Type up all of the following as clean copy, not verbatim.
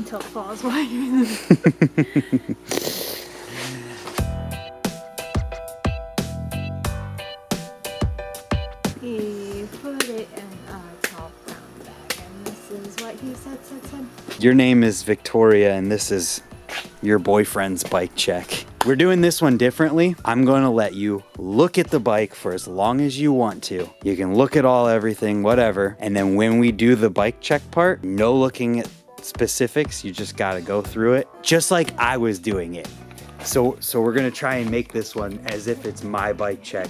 Until it falls while you're in the... He put it in a top brown bag, and this is what he said. Your name is Victoria, and this is your boyfriend's bike check. We're doing this one differently. I'm going to let you look at the bike for as long as you want to. You can look at everything, whatever. And then when we do the bike check part, no looking at specifics. You just got to go through it just like I was doing it. So we're going to try and make this one as if it's my bike check,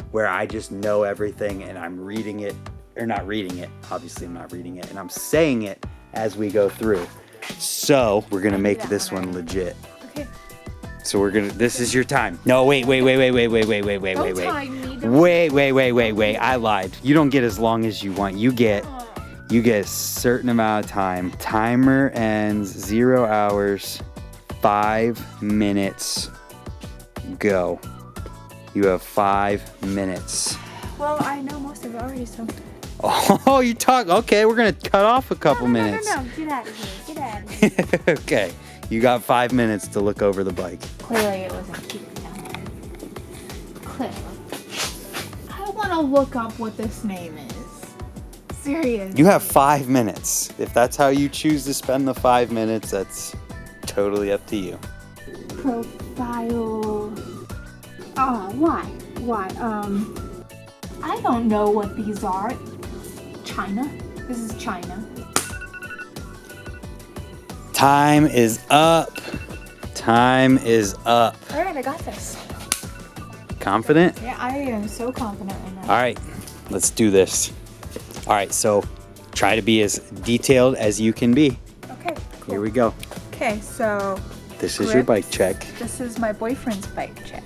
where I just know everything and I'm reading it, or not reading it. Obviously I'm not reading it, and I'm saying it as we go through. So we're gonna make this one legit. Okay. So this is your time. No, wait. Wait. I lied. You don't get as long as you want. You get a certain amount of time. Timer ends 0 hours, 5 minutes, go. You have 5 minutes. Well, I know most of it already, so... Oh, you talk. Okay, we're gonna cut off a couple minutes. No, get out of here. Get out of here. Okay, you got 5 minutes to look over the bike. Clearly it wasn't cute down there. Clearly. I want to look up what this name is. Serious. You have 5 minutes. If that's how you choose to spend the 5 minutes, that's totally up to you. Profile. Oh, why? I don't know what these are. China? This is China. Time is up. Time is up. Alright, I got this. Confident? Yeah, I am so confident in that. All right, let's do this. All right, so try to be as detailed as you can be. Okay, cool. Here we go. Okay, so... This is your bike check. This is my boyfriend's bike check.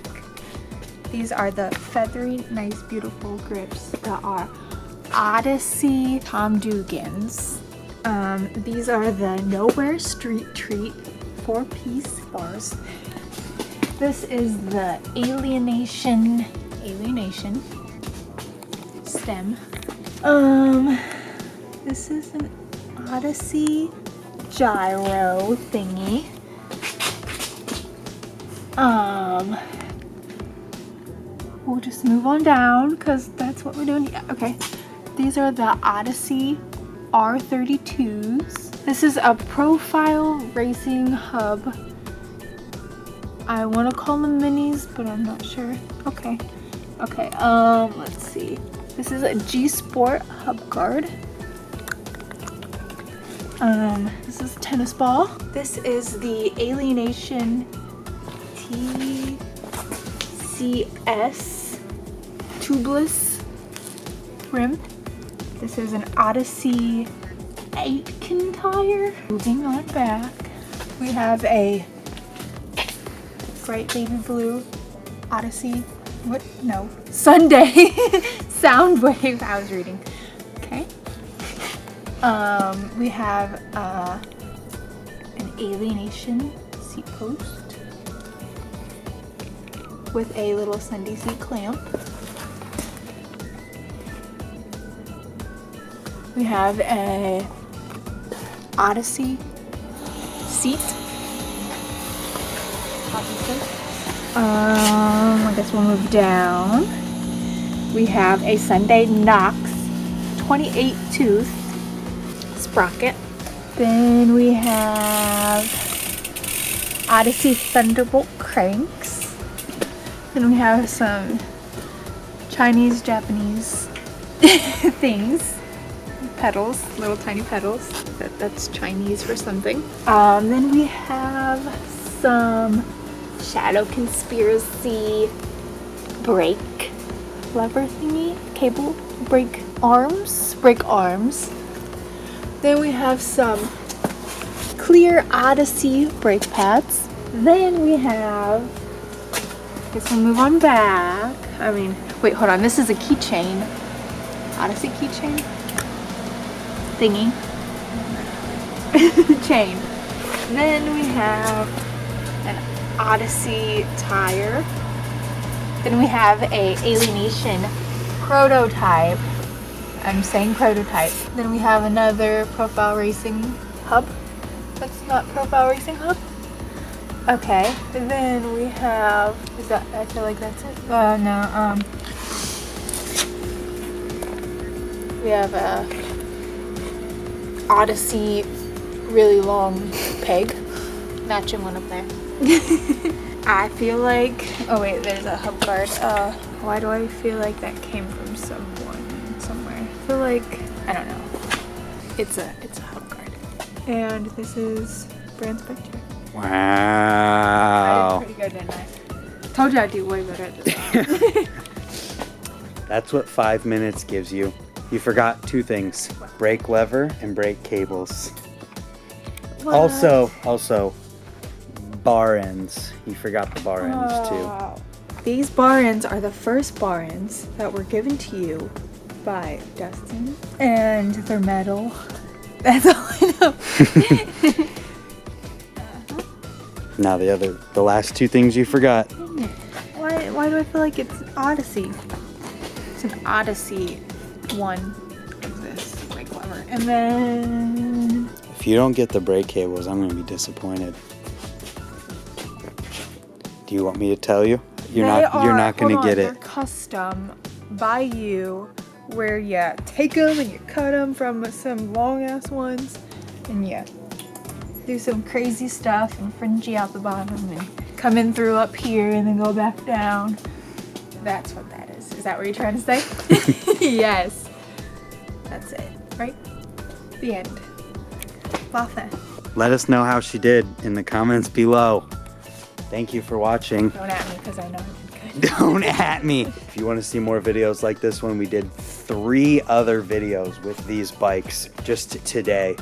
These are the feathery, nice, beautiful grips that are Odyssey Tom Dugans. These are the Nowhere Street Treat 4-piece bars. This is the Alienation stem. This is an Odyssey gyro thingy. We'll just move on down because that's what we're doing. Yeah, okay. These are the Odyssey R32s. This is a profile racing hub. I want to call them minis, but I'm not sure. Okay. Let's see. This is a G Sport hub guard. This is a tennis ball. This is the Alienation TCS tubeless rim. This is an Odyssey Aitken tire. Moving on back, we have a bright baby blue Odyssey. What? No. Sunday Soundwave. I was reading. Okay. We have an Alienation seat post with a little Sunday seat clamp. We have a Odyssey seat. Obviously. I guess we'll move down. We have a Sunday Knox 28 tooth sprocket. Then we have Odyssey Thunderbolt cranks. Then we have some Chinese, Japanese things. Pedals, little tiny pedals. That's Chinese for something. Then we have some Shadow Conspiracy brake lever thingy, cable brake arms. Then we have some clear Odyssey brake pads. Then we have, I guess we'll move on back. Wait, hold on. This is a keychain. Odyssey keychain thingy. Chain. Then we have an Odyssey tire. Then we have a Alienation prototype. I'm saying prototype. Then we have another profile racing hub. That's not Profile Racing Hub. Okay, and then we have, is that, I feel like that's it. No, we have a Odyssey really long peg. Matching one up there. I feel like, oh wait, there's a hub guard. Why do I feel like that came from someone somewhere? I feel like, I don't know. It's a hub guard. And this is Brand's bike check. Wow. I did pretty good, didn't I? Told you I'd do way better at this. That's what 5 minutes gives you. You forgot 2 things. Brake lever and brake cables. What? Also, bar ends. You forgot the bar ends too. Oh. These bar ends are the first bar ends that were given to you by Dustin. And they're metal. That's all I know. Now the last 2 things you forgot. Why do I feel like it's Odyssey? It's an Odyssey one of this brake lever. And then If you don't get the brake cables, I'm gonna be disappointed. Do you want me to tell you? You're not gonna get They're it. custom by you, where you take them and you cut them from some long ass ones, and you do some crazy stuff and fringy out the bottom and come in through up here and then go back down. That's what that is. Is that what you're trying to say? Yes. That's it, right? The end. Laugh. Let us know how she did in the comments below. Thank you for watching. Don't at me because I know I did good. Don't at me. If you want to see more videos like this one, we did 3 other videos with these bikes just today.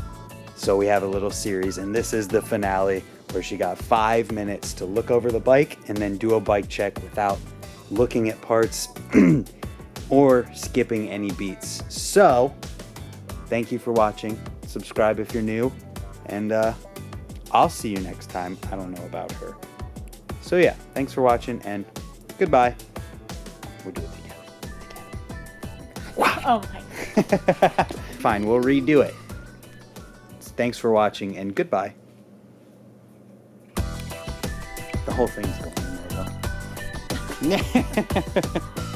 So we have a little series, and this is the finale where she got 5 minutes to look over the bike and then do a bike check without looking at parts or skipping any beats. So thank you for watching. Subscribe if you're new, and I'll see you next time. I don't know about her. So yeah, thanks for watching, and goodbye. We'll do it together. Oh my. Fine, we'll redo it. Thanks for watching, and goodbye. The whole thing's going in there, though.